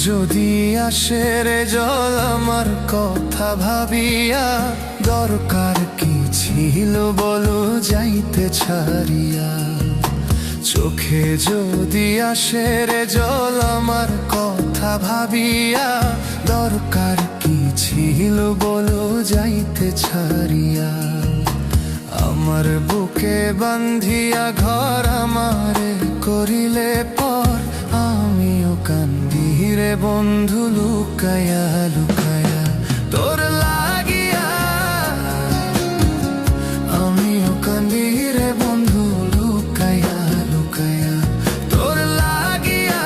যদি আসে রে জল আমার কথা ভাবিয়া, দরকার কি ছিল বলো যাইতে ছাড়িয়া। চোখে যদি আসে রে জল আমার কথা ভাবিয়া, দরকার কি ছিল বলো যাইতে ছাড়িয়া। আমার বুকে বান্ধিয়া ঘর আমারে করিলে পর, আমিও কান্দি রে বন্ধু লুকায়া লুকায়া তোর লাগিয়া। আমিও কান্দি রে বন্ধু লুকায়া লুকায়া তোর লাগিয়া।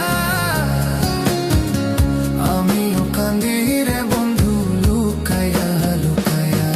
আমিও কান্দি রে বন্ধু লুকায়া লুকায়া।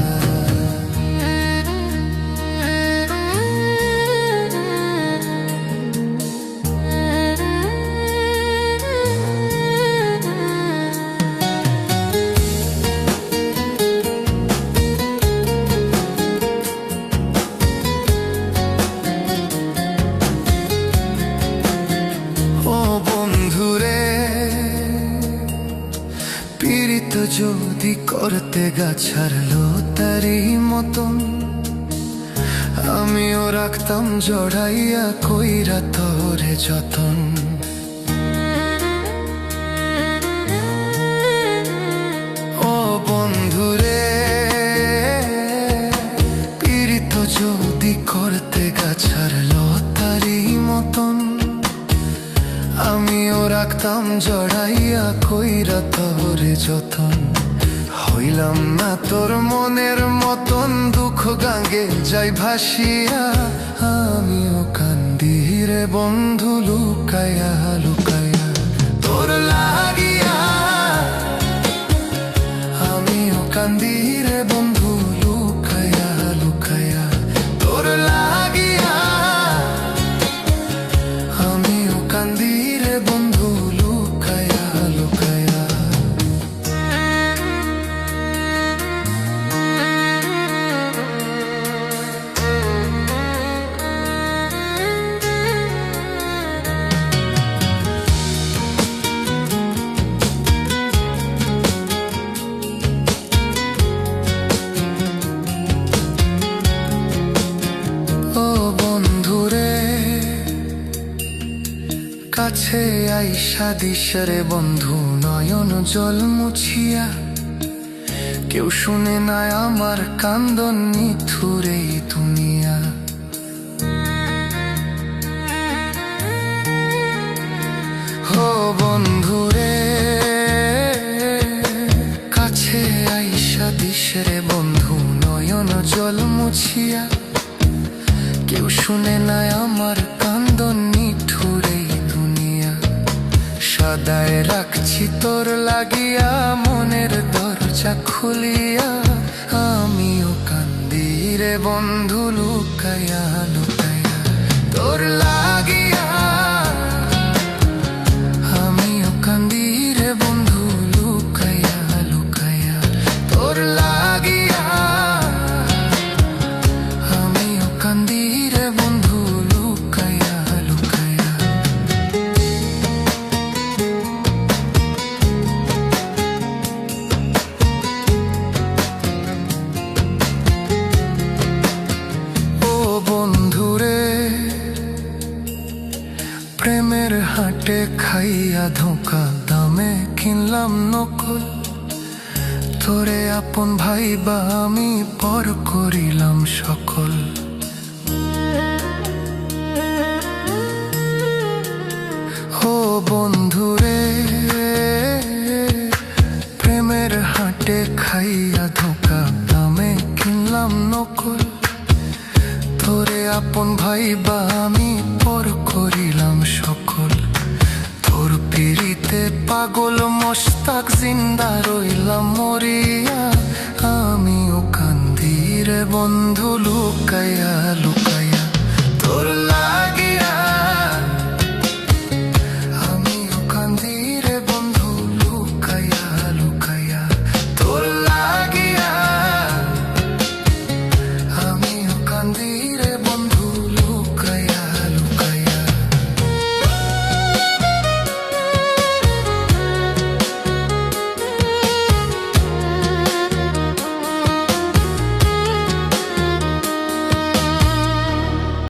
পীড়িত যদি করতে গাছারলো তারই মতন, আমিও রাখতাম জড়াইয়া কইরা তোরে যতন। ও বন্ধুরে পীড়িত যদি করতে গাছারলো তারই মতন, আমিও রাখতাম জড়াইয়া কইরা তোরে যতন। হইলাম না তোর মনের মতন দুঃখ গাঙ্গে যাই ভাসিয়া, আমিও কান্দি রে বন্ধু লুকায়া লুকায়া তোর লাগিয়া। আমিও কান্দি রে বন্ধু লুকায়া লুকায়া তোর লাগিয়া। আমিও কান্দি রে বন্ধু লুকায়া লুকায়া। ও বন্ধুরে কাছে আইসা দিশরে বন্ধু নয়ন জল মুছিয়া, কেউ শুনে না আমার কান্দন নিথুরে দুনিয়া। ও বন্ধুরে কাছে আইসা দিশরে বন্ধু নয়ন জল মুছিয়া, কেউ শুনে না আমার কান্দন নিঠুরে দুনিয়া। সদায় রাখছি তোর লাগিয়া মনের দরজা খুলিয়া, আমিও কান্দি রে বন্ধু লুকায়া লুকায়া তোর লাগিয়া। আমিও কান্দি রে বন্ধু লুকায়া লুকায়া তোর লাগিয়া। আমিও কান্দি রে বন্ধু লুকায়া লুকায়া। ও বন্ধুরে প্রেমের হাটে খাইয়া ধোঁকা দামে কিনলাম নকল, তোরে আপন ভাইবা আমি পর করিলাম সকল। ও বন্ধুরে প্রেমের হাটে খাইয়া ধোঁকা দামে কিনলাম নকল, তোরে আপন ভাইবা আমি পর করিলাম সকল। তোর পিড়িতে পাগল মস্তাক জিন্দা রইলাম মরিয়া, আমিও কান্দি রে বন্ধু লুকায়া